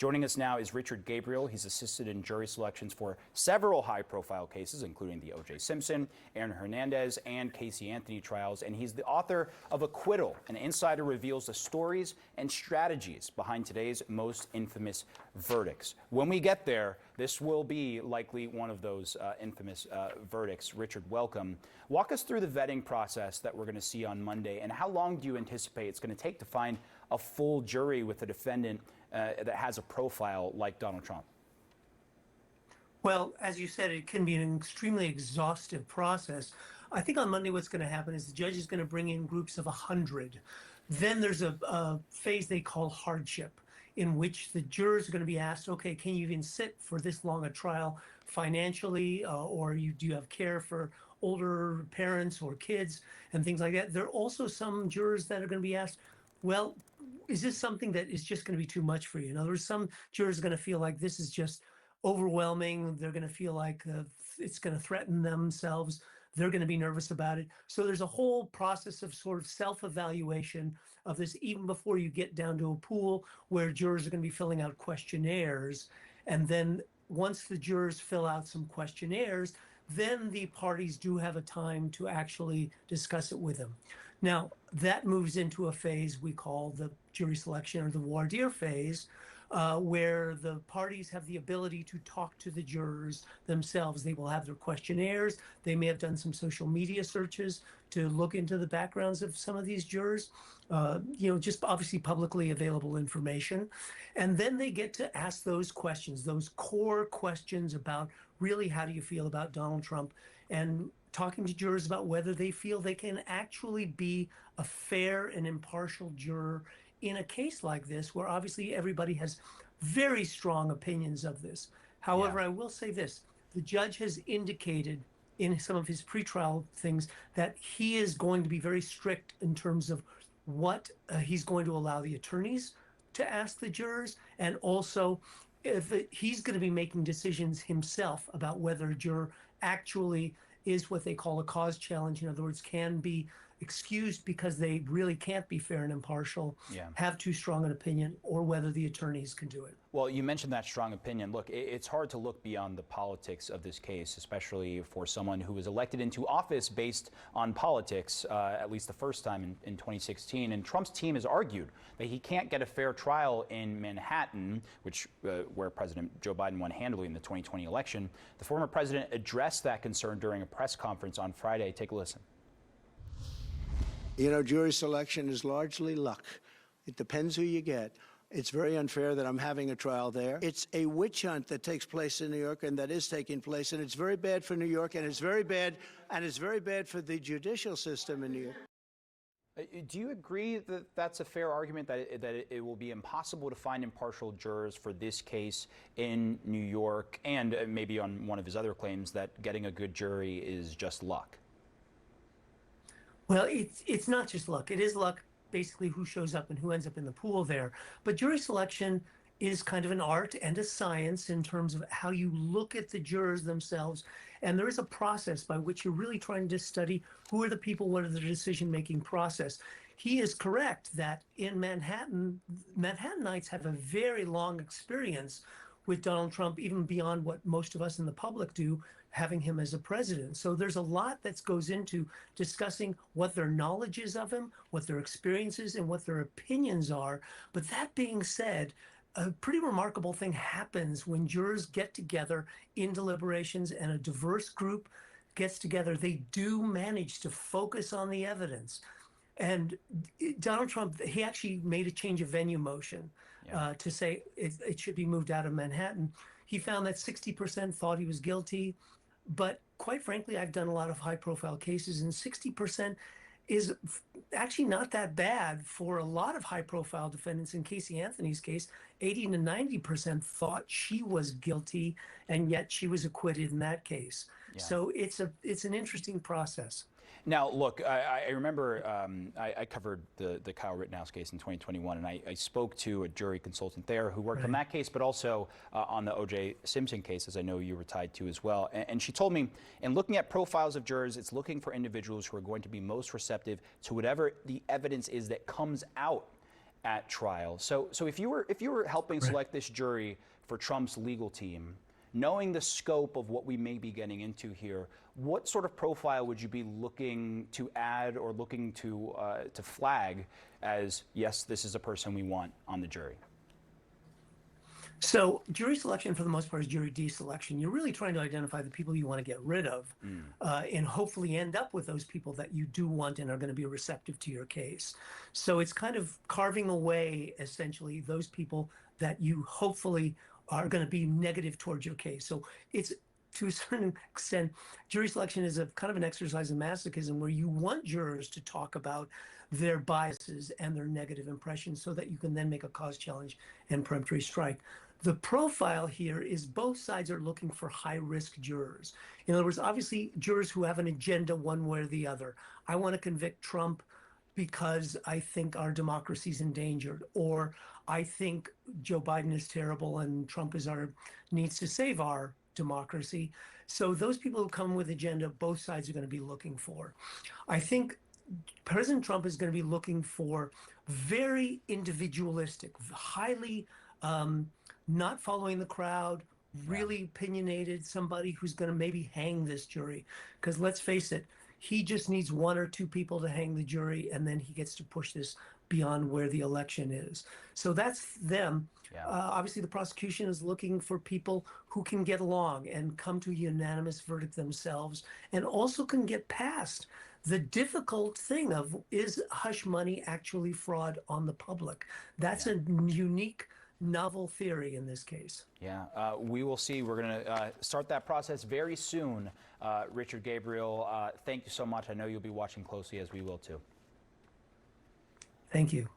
Joining us now is Richard Gabriel. He's assisted in jury selections for several high-profile cases, including the O.J. Simpson, Aaron Hernandez, and Casey Anthony trials. And he's the author of Acquittal. An insider reveals the stories and strategies behind today's most infamous verdicts. When we get there, this will be likely one of those infamous verdicts. Richard, welcome. Walk us through the vetting process that we're going to see on Monday, and how long do you anticipate it's going to take to find a full jury with a defendant that has a profile like Donald Trump? Well, as you said, it can be an extremely exhaustive process. I think on Monday what's going to happen is the judge is going to bring in groups of 100. Then there's a phase they call hardship, in which the jurors are going to be asked, okay, can you even sit for this long a trial financially, or do you have care for older parents or kids and things like that? There are also some jurors that are going to be asked, well, is this something that is just going to be too much for you? In other words, some jurors are going to feel like this is just overwhelming. They're going to feel like it's going to threaten themselves. They're going to be nervous about it. So there's a whole process of sort of self-evaluation of this, even before you get down to a pool where jurors are going to be filling out questionnaires. And then once the jurors fill out some questionnaires, then the parties do have a time to actually discuss it with them. Now, that moves into a phase we call the jury selection, or the voir dire phase, where the parties have the ability to talk to the jurors themselves. They will have their questionnaires. They may have done some social media searches to look into the backgrounds of some of these jurors, just obviously publicly available information. And then they get to ask those questions, those core questions about really how do you feel about Donald Trump, and talking to jurors about whether they feel they can actually be a fair and impartial juror in a case like this, where obviously everybody has very strong opinions of this. However, I will say this, the judge has indicated in some of his pretrial things that he is going to be very strict in terms of what he's going to allow the attorneys to ask the jurors, and also if he's going to be making decisions himself about whether a juror actually is what they call a cause challenge. In other words, can be excused because they really can't be fair and impartial, have too strong an opinion, or whether the attorneys can do it. Well, you mentioned that strong opinion. Look, it's hard to look beyond the politics of this case, especially for someone who was elected into office based on politics, at least the first time in 2016. And Trump's team has argued that he can't get a fair trial in Manhattan, where President Joe Biden won handily in the 2020 election. The former president addressed that concern during a press conference on Friday. Take a listen. You know, jury selection is largely luck. It depends who you get. It's very unfair that I'm having a trial there. It's a witch hunt that takes place in New York, and that is taking place, and it's very bad for New York, and it's very bad for the judicial system in New York. Do you agree that that's a fair argument, that it will be impossible to find impartial jurors for this case in New York, and maybe on one of his other claims that getting a good jury is just luck? Well, it's not just luck. It is luck, basically, who shows up and who ends up in the pool there. But jury selection is kind of an art and a science in terms of how you look at the jurors themselves. And there is a process by which you're really trying to study who are the people, what are the decision-making process. He is correct that in Manhattan, Manhattanites have a very long experience with Donald Trump, even beyond what most of us in the public do, having him as a president. So there's a lot that goes into discussing what their knowledge is of him, what their experiences, and what their opinions are. But that being said, a pretty remarkable thing happens when jurors get together in deliberations and a diverse group gets together. They do manage to focus on the evidence. And Donald Trump, he actually made a change of venue motion to say it should be moved out of Manhattan. He found that 60% thought he was guilty. But quite frankly, I've done a lot of high-profile cases, and 60% is actually not that bad for a lot of high-profile defendants. In Casey Anthony's case, 80 to 90% thought she was guilty, and yet she was acquitted in that case. So it's an interesting process. Now, look, I remember I covered the Kyle Rittenhouse case in 2021, and I spoke to a jury consultant there who worked on that case, but also on the O.J. Simpson case, as I know you were tied to as well. And she told me, in looking at profiles of jurors, it's looking for individuals who are going to be most receptive to whatever the evidence is that comes out at trial. So if you were helping Right. select this jury for Trump's legal team, knowing the scope of what we may be getting into here, what sort of profile would you be looking to add or looking to flag as, yes, this is a person we want on the jury? So jury selection, for the most part, is jury deselection. You're really trying to identify the people you want to get rid of, and hopefully end up with those people that you do want and are going to be receptive to your case. So it's kind of carving away, essentially, those people that you hopefully are going to be negative towards your case. So it's, to a certain extent, jury selection is a kind of an exercise in masochism where you want jurors to talk about their biases and their negative impressions so that you can then make a cause challenge and peremptory strike. The profile here is both sides are looking for high-risk jurors. In other words, obviously, jurors who have an agenda one way or the other. I want to convict Trump because I think our democracy is endangered, or I think Joe Biden is terrible and Trump needs to save our democracy. So those people who come with agenda, both sides are going to be looking for. I think President Trump is going to be looking for very individualistic, highly not following the crowd, really opinionated, somebody who's going to maybe hang this jury. Because let's face it, he just needs one or two people to hang the jury, and then he gets to push this beyond where the election is. So that's them. Yeah. Obviously, the prosecution is looking for people who can get along and come to a unanimous verdict themselves, and also can get past the difficult thing of, is hush money actually fraud on the public? That's a unique, novel theory in this case. Yeah, we will see. We're going to start that process very soon. Richard, Gabriel, thank you so much. I know you'll be watching closely, as we will too. Thank you.